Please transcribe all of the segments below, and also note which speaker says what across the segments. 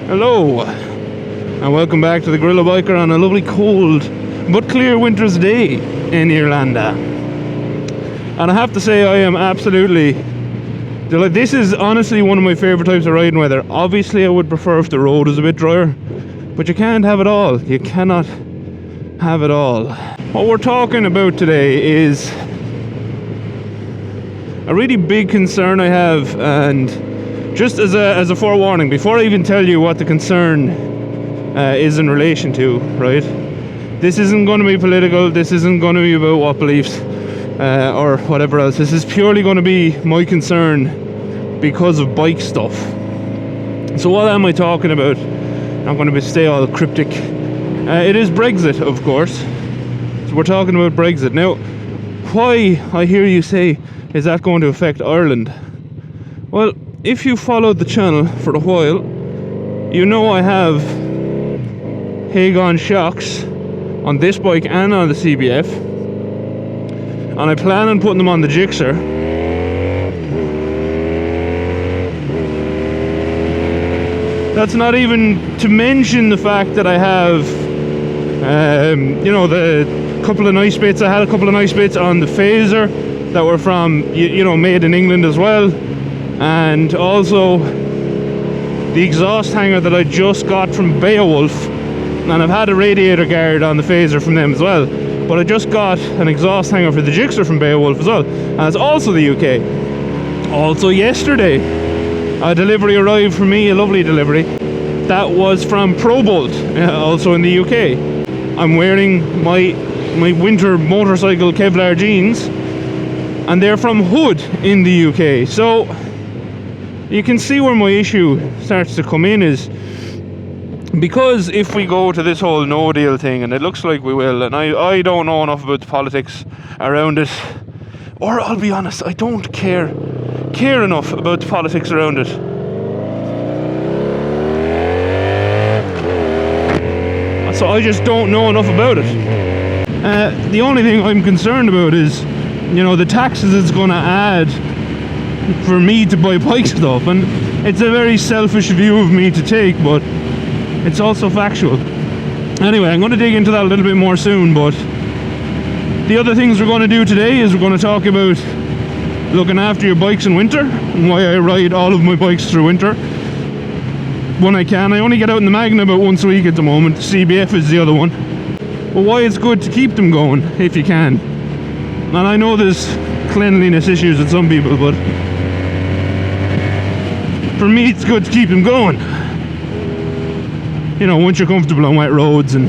Speaker 1: Hello, and welcome back to the GorillaBiker on a lovely cold but clear winter's day in Irlanda. And I have to say, I am absolutely delighted. This is honestly one of my favourite types of riding weather. Obviously I would prefer if the road was a bit drier, but you can't have it all. You cannot have it all. What we're talking about today is a really big concern I have, and just as a forewarning, before I even tell you what the concern is in relation to, right? This isn't going to be political, this isn't going to be about what beliefs or whatever else. This is purely going to be my concern because of bike stuff. So what am I talking about? I'm going to stay all cryptic. It is Brexit, of course. So we're talking about Brexit. Now, why, I hear you say, is that going to affect Ireland? Well, if you followed the channel for a while, you know I have Aaaand shocks on this bike and on the CBF, and I plan on putting them on the GSX-R. That's not even to mention the fact that I have, you know, the couple of nice bits. I had a couple of nice bits on the phaser that were from, you know, made in England as well. And also the exhaust hanger that I just got from Beowulf, and I've had a radiator guard on the phaser from them as well, but I just got an exhaust hanger for the GSX-R from Beowulf as well, and it's also the UK. Also yesterday a delivery arrived for me, a lovely delivery, that was from ProBolt, also in the UK. I'm wearing my winter motorcycle Kevlar jeans, and they're from Hood in the UK. So you can see where my issue starts to come in, is because if we go to this whole no deal thing, and it looks like we will, and I don't know enough about the politics around it, or I'll be honest, I don't care enough about the politics around it. So I just don't know enough about it. The only thing I'm concerned about is, you know, the taxes it's going to add for me to buy bike stuff, and it's a very selfish view of me to take, but it's also factual. Anyway, I'm going to dig into that a little bit more soon, but the other things we're going to do today is we're going to talk about looking after your bikes in winter, and why I ride all of my bikes through winter when I can. I only get out in the Magna about once a week at the moment. CBF is the other one, but why it's good to keep them going if you can. And I know there's cleanliness issues with some people, but for me it's good to keep them going. You know, once you're comfortable on wet roads and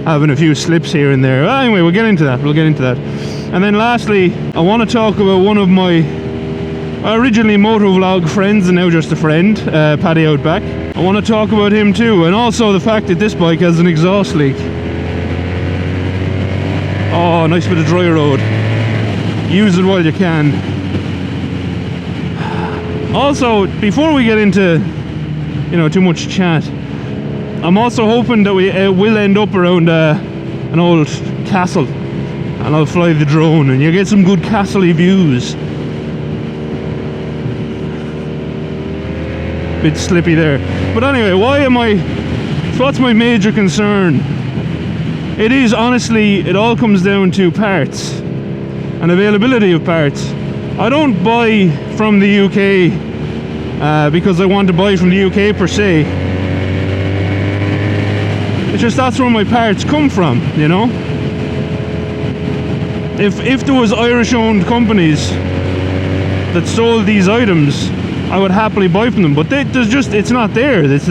Speaker 1: having a few slips here and there. Anyway, we'll get into that. And then lastly, I want to talk about one of my originally motovlog friends and now just a friend, Paddy Outback. I want to talk about him too, and also the fact that this bike has an exhaust leak. Oh, nice bit of dry road. Use it while you can. Also, before we get into, you know, too much chat, I'm also hoping that we will end up around an old castle, and I'll fly the drone and you get some good castle-y views. Bit slippy there, but anyway, what's my major concern? It is, honestly, it all comes down to parts and availability of parts. I don't buy from the UK because I want to buy from the UK per se. It's just that's where my parts come from, you know. If there was Irish-owned companies that sold these items, I would happily buy from them. But it's not there. It's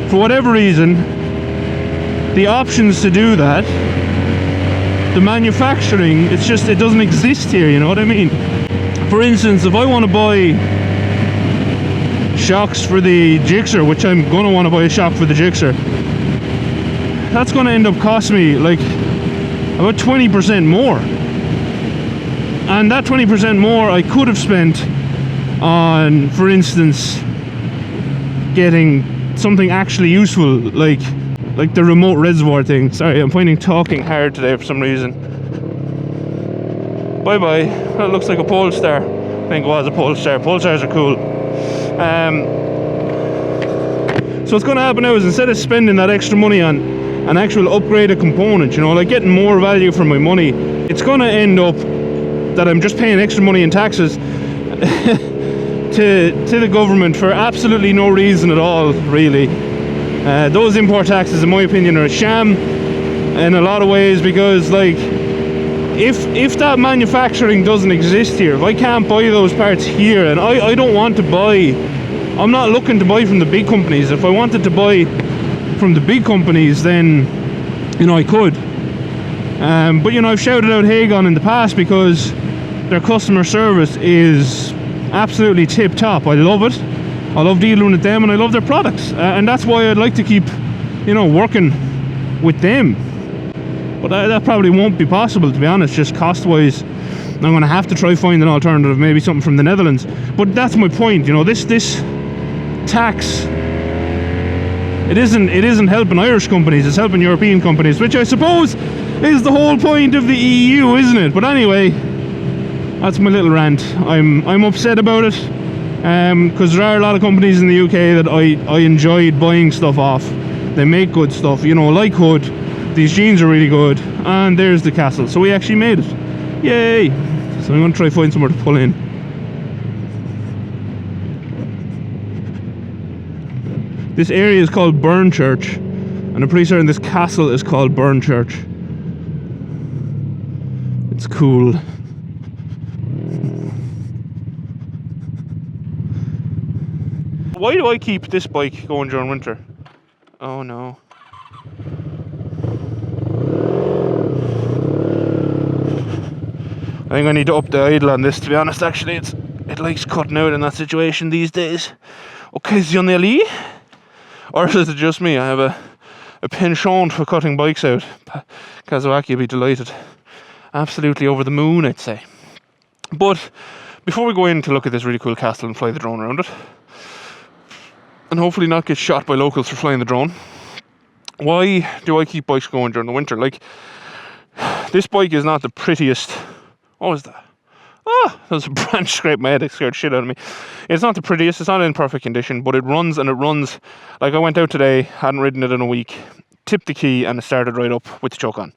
Speaker 1: for whatever reason, the options to do that, the manufacturing, it doesn't exist here, you know what I mean? For instance, if I want to buy shocks for the GSX-R, which I'm going to want to buy a shock for the GSX-R, that's going to end up costing me like about 20% more. And that 20% more I could have spent on, for instance, getting something actually useful, like the remote reservoir thing. Sorry, I'm finding talking hard today for some reason. Bye bye. That looks like a pole star. I think it was a pole star. Pole stars are cool. So what's going to happen now is, instead of spending that extra money on an actual upgraded component, you know, like getting more value for my money, it's going to end up that I'm just paying extra money in taxes to the government for absolutely no reason at all, really. Those import taxes, in my opinion, are a sham in a lot of ways, because like, if that manufacturing doesn't exist here, if I can't buy those parts here, and I don't want to buy, I'm not looking to buy from the big companies. If I wanted to buy from the big companies, then, you know, I could. But, you know, I've shouted out Aaaand in the past because their customer service is absolutely tip top. I love it. I love dealing with them, and I love their products. And that's why I'd like to keep, you know, working with them. But that probably won't be possible, to be honest, just cost-wise. I'm going to have to try find an alternative, maybe something from the Netherlands. But that's my point, you know, this tax, it isn't helping Irish companies, it's helping European companies, which I suppose is the whole point of the EU, isn't it? But anyway, that's my little rant. I'm upset about it, because there are a lot of companies in the UK that I enjoyed buying stuff off. They make good stuff, you know, like Hood. These jeans are really good, and there's the castle. So we actually made it. Yay! So I'm going to try find somewhere to pull in. This area is called Burnchurch, and I'm pretty certain this castle is called Burnchurch. It's cool. Why do I keep this bike going during winter? Oh no. I think I need to up the idle on this, to be honest. Actually, it likes cutting out in that situation these days. Occasionally. Or is it just me? I have a penchant for cutting bikes out. Kazawaki would be delighted. Absolutely over the moon, I'd say. But before we go in to look at this really cool castle and fly the drone around it, and hopefully not get shot by locals for flying the drone, why do I keep bikes going during the winter? Like, this bike is not the prettiest. What was that? Ah, there was a branch scraped my head. It scared shit out of me. It's not the prettiest. It's not in perfect condition, but it runs, and it runs. Like, I went out today, hadn't ridden it in a week, tipped the key, and it started right up with the choke on.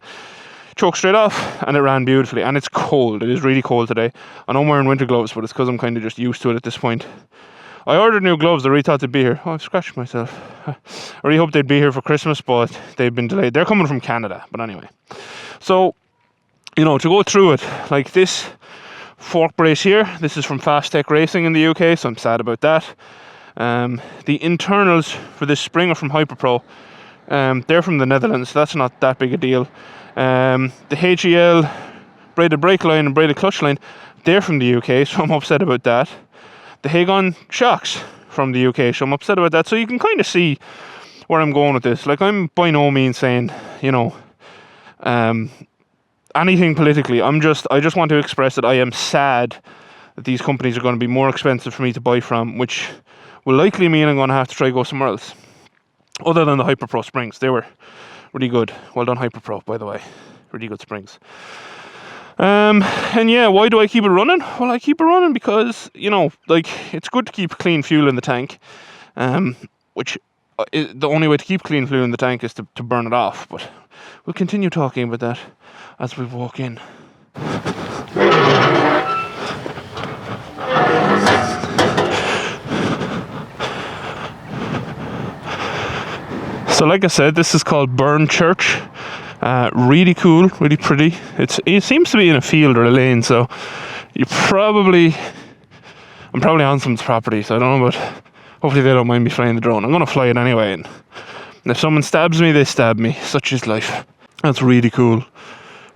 Speaker 1: Choke straight off, and it ran beautifully. And it's cold. It is really cold today. I know I'm wearing winter gloves, but it's because I'm kind of just used to it at this point. I ordered new gloves. I really thought they'd be here. Oh, I've scratched myself. I really hoped they'd be here for Christmas, but they've been delayed. They're coming from Canada, but anyway. So, you know, to go through it, like this fork brace here, this is from Fast Tech Racing in the UK, so I'm sad about that. The internals for this spring are from Hyperpro. They're from the Netherlands, so that's not that big a deal. The HEL braided brake line and braided clutch line, they're from the UK, so I'm upset about that. The Aaaand shocks from the UK, so I'm upset about that. So you can kind of see where I'm going with this. Like, I'm by no means saying, you know, anything politically. I just want to express that I am sad that these companies are going to be more expensive for me to buy from, which will likely mean I'm going to have to try go somewhere else. Other than the Hyperpro springs. They were really good. Well done, Hyperpro, by the way. Really good springs. And yeah, why do I keep it running? Well, I keep it running because, you know, like, it's good to keep clean fuel in the tank, which the only way to keep clean fuel in the tank is to burn it off. But we'll continue talking about that as we walk in. So like I said, this is called Burnchurch. Really cool, really pretty. It seems to be in a field or a lane, so I'm probably on someone's property, so I don't know, but hopefully they don't mind me flying the drone. I'm going to fly it anyway, and if someone stabs me, they stab me. Such is life. That's really cool.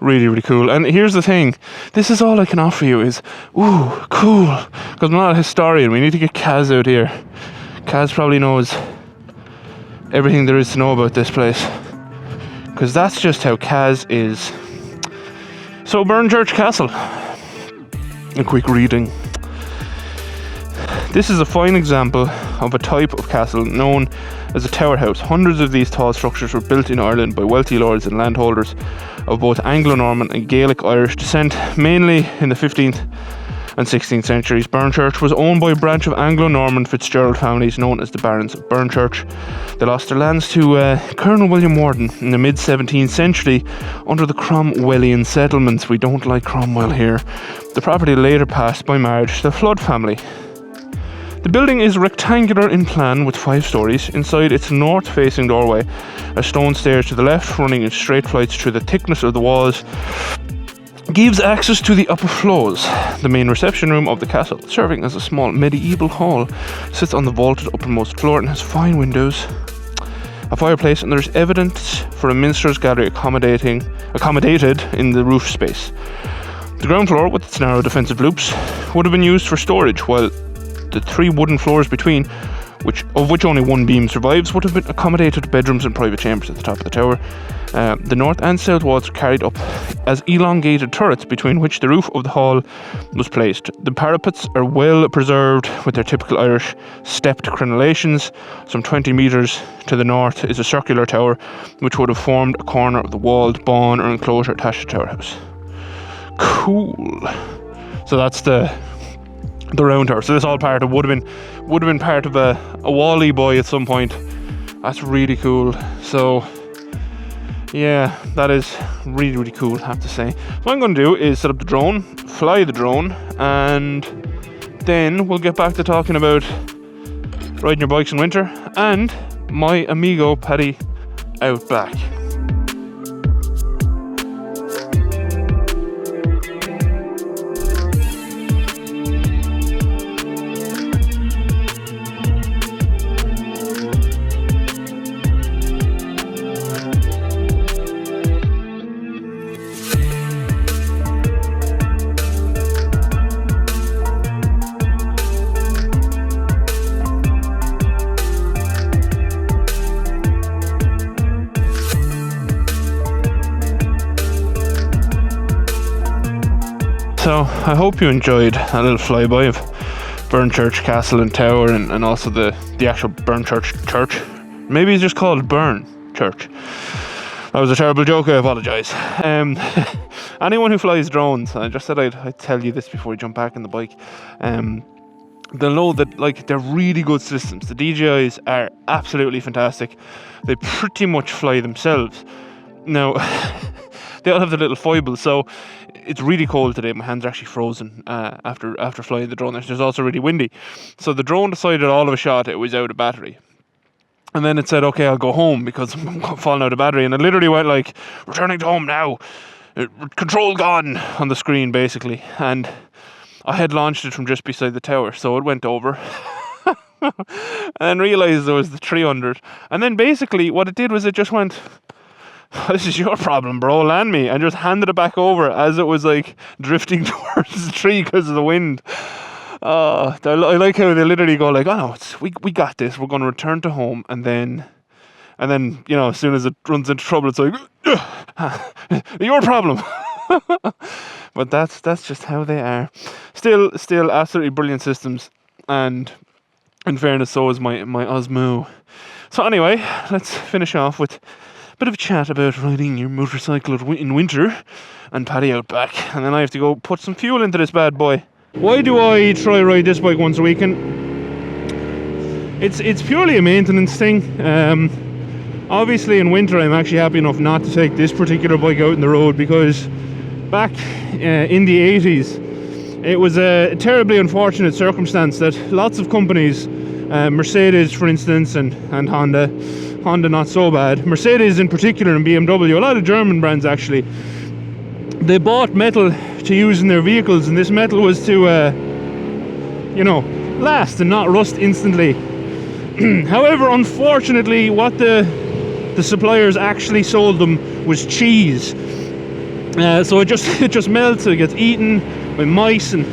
Speaker 1: Really, really cool. And here's the thing. This is all I can offer you is, ooh, cool. Because I'm not a historian. We need to get Kaz out here. Kaz probably knows everything there is to know about this place. Because that's just how Kaz is. So, Burnchurch Castle. A quick reading. This is a fine example of a type of castle known as a tower house. Hundreds of these tall structures were built in Ireland by wealthy lords and landholders of both Anglo-Norman and Gaelic Irish descent, mainly in the 15th and 16th centuries. Burnchurch was owned by a branch of Anglo-Norman Fitzgerald families known as the Barons of Burnchurch. They lost their lands to Colonel William Warden in the mid-17th century under the Cromwellian settlements. We don't like Cromwell here. The property later passed by marriage to the Flood family. The building is rectangular in plan with 5 stories. Inside its north-facing doorway are stone stairs to the left, running in straight flights through the thickness of the walls, gives access to the upper floors. The main reception room of the castle, serving as a small medieval hall, sits on the vaulted uppermost floor and has fine windows, a fireplace, and there's evidence for a minstrel's gallery accommodated in the roof space. The ground floor, with its narrow defensive loops, would have been used for storage, while the 3 wooden floors between, of which only one beam survives, would have been accommodated bedrooms and private chambers at the top of the tower. The north and south walls are carried up as elongated turrets between which the roof of the hall was placed. The parapets are well preserved with their typical Irish stepped crenellations. Some 20 metres to the north is a circular tower which would have formed a corner of the walled bawn or enclosure attached to the tower house. Cool. So that's the round tower. So this all part of would have been part of a Wally boy at some point. That's really cool. So yeah, that is really, really cool, I have to say. So what I'm going to do is set up the drone, fly the drone, and then we'll get back to talking about riding your bikes in winter and my amigo Paddy out back. So I hope you enjoyed a little flyby of Burnchurch Castle and Tower, and also the actual Burnchurch church. Maybe it's just called Burnchurch. That was a terrible joke, I apologise. Anyone who flies drones, I just said I'd tell you this before you jump back in the bike. They'll know that they're really good systems. The DJIs are absolutely fantastic. They pretty much fly themselves. Now, they all have the little foibles, so it's really cold today. My hands are actually frozen after flying the drone. It's also really windy. So the drone decided all of a shot it was out of battery. And then it said, okay, I'll go home because I'm falling out of battery. And it literally went like, returning to home now. Control gone on the screen, basically. And I had launched it from just beside the tower. So it went over. And realised there was the 300. And then basically what it did was it just went, this is your problem, bro, land me, and just handed it back over as it was drifting towards the tree because of the wind. I like how they literally go oh no, we got this, we're going to return to home, and then as soon as it runs into trouble, it's your problem. But that's just how they are. Still absolutely brilliant systems, and in fairness, so is my Osmo. So anyway, let's finish off with bit of a chat about riding your motorcycle in winter and Paddy out back, and then I have to go put some fuel into this bad boy. Why do I try ride this bike once a weekend? It's purely a maintenance thing. Obviously in winter I'm actually happy enough not to take this particular bike out on the road, because back in the 80s it was a terribly unfortunate circumstance that lots of companies, Mercedes for instance, and Honda not so bad, Mercedes in particular and BMW, a lot of German brands actually, they bought metal to use in their vehicles, and this metal was to last and not rust instantly. However, unfortunately, what the suppliers actually sold them was cheese. So it just melts, it gets eaten by mice and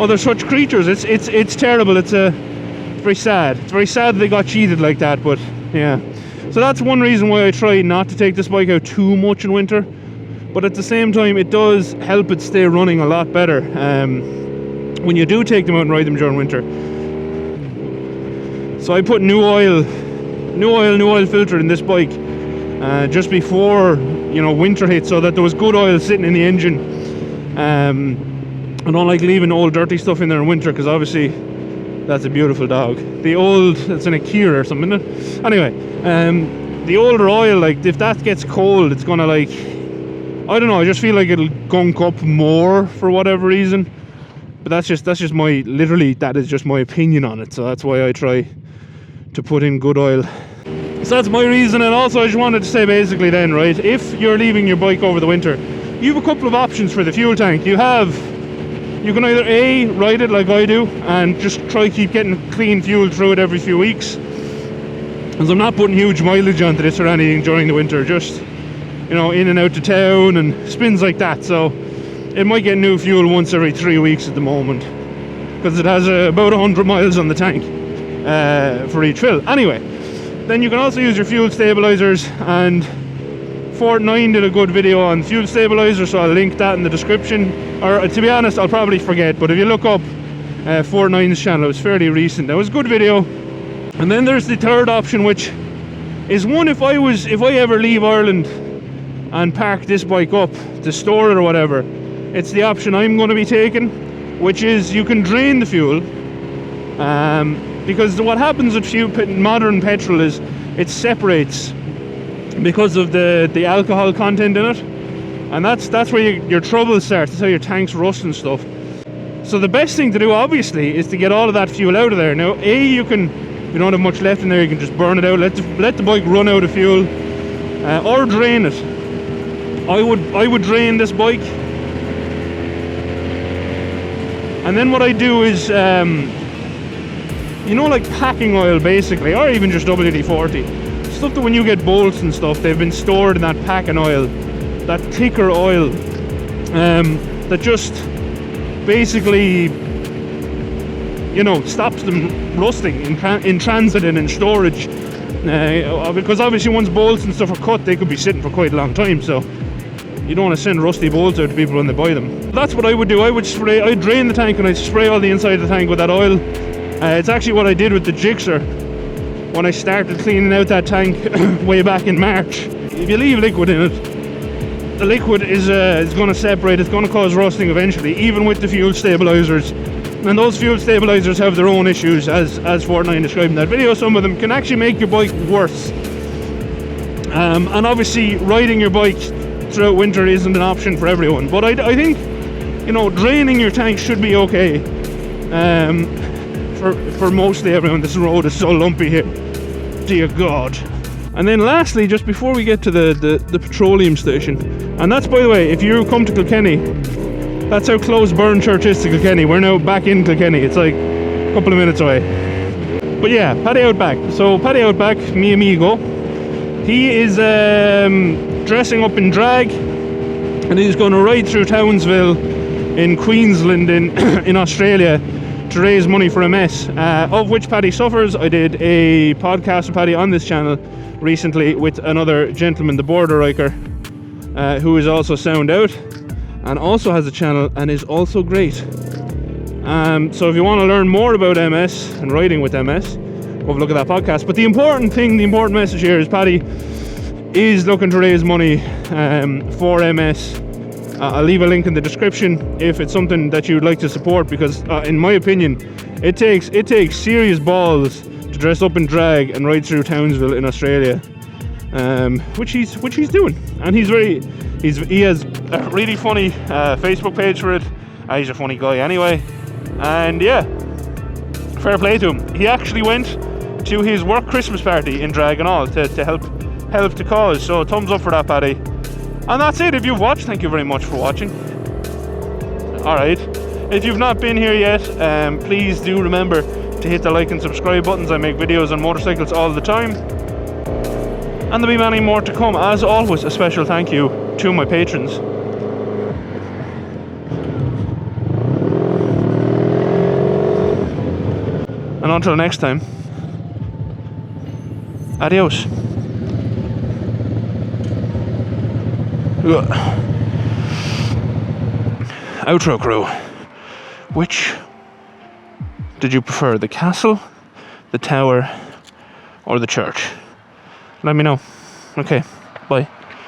Speaker 1: other such creatures. It's terrible. It's very sad. It's very sad they got cheated like that, but yeah. So that's one reason why I try not to take this bike out too much in winter. But at the same time, it does help it stay running a lot better when you do take them out and ride them during winter. So I put new oil filter in this bike just before winter hit, so that there was good oil sitting in the engine. I don't like leaving old dirty stuff in there in winter, because obviously that's a beautiful dog. The old, it's an Akira or something, isn't it? Anyway, the older oil, like if that gets cold, it's gonna like, I don't know, I just feel like it'll gunk up more for whatever reason. But that's just my, literally, that is just my opinion on it. So that's why I try to put in good oil. So that's my reason. And also I just wanted to say basically then, right, if you're leaving your bike over the winter, you have a couple of options for the fuel tank. You can either A, ride it like I do, and just try keep getting clean fuel through it every few weeks. Because I'm not putting huge mileage onto this or anything during the winter, just, you know, in and out to town and spins like that. So it might get new fuel once every 3 weeks at the moment, because it has about 100 miles on the tank for each fill. Anyway, then you can also use your fuel stabilizers, and Fortnite did a good video on fuel stabilizer, so I'll link that in the description. Or to be honest, I'll probably forget, but if you look up Fortnite's channel, it was fairly recent. That was a good video. And then there's the third option, which is one, if I ever leave Ireland and park this bike up to store it or whatever, it's the option I'm going to be taking, which is you can drain the fuel. Because what happens with modern petrol is it separates because of the alcohol content in it, and that's where your trouble starts. That's how your tanks rust and stuff. So the best thing to do, obviously, is to get all of that fuel out of there. Now, if you don't have much left in there, you can just burn it out, let the bike run out of fuel, or drain it. I would drain this bike, and then what I do is, you know, like packing oil basically, or even just WD-40. Stuff that when you get bolts and stuff, they've been stored in that packing oil, that thicker oil, that just basically, you know, stops them rusting in transit and in storage. Because obviously once bolts and stuff are cut, they could be sitting for quite a long time, so you don't want to send rusty bolts out to people when they buy them. That's what I would do. I'd drain the tank and I'd spray all the inside of the tank with that oil. It's actually what I did with the Gixxer when I started cleaning out that tank way back in March. If you leave liquid in it, the liquid is going to separate. It's going to cause rusting eventually, even with the fuel stabilizers. And those fuel stabilizers have their own issues, as Fortnite described in that video. Some of them can actually make your bike worse. And obviously riding your bike throughout winter isn't an option for everyone, but I think, you know, draining your tank should be okay for mostly everyone. This road is so lumpy here, dear God. And then lastly, just before we get to the petroleum station, and that's, by the way, if you come to Kilkenny, that's how close Burnchurch is to Kilkenny. We're now back in Kilkenny. It's like a couple of minutes away. But yeah, Paddy Outback. So Paddy Outback, mi amigo, he is dressing up in drag, and he's going to ride through Townsville in Queensland in Australia to raise money for MS, of which Paddy suffers. I did a podcast with Paddy on this channel recently with another gentleman, the Border Riker, who is also sound out and also has a channel and is also great. So if you want to learn more about MS and riding with MS, go have a look at that podcast. But the important message here is Paddy is looking to raise money for MS. I'll leave a link in the description if it's something that you'd like to support, because in my opinion it takes serious balls to dress up in drag and ride through Townsville in Australia, which he's doing, and he has a really funny Facebook page for it. He's a funny guy anyway, and yeah, fair play to him. He actually went to his work Christmas party in drag and all to help the cause, so thumbs up for that, Paddy. And that's it. If you've watched, thank you very much for watching. Alright, if you've not been here yet, please do remember to hit the like and subscribe buttons. I make videos on motorcycles all the time, and there'll be many more to come. As always, a special thank you to my patrons. And until next time, adios. Outro crew, which did you prefer, the castle, the tower, or the church? Let me know. Okay, bye.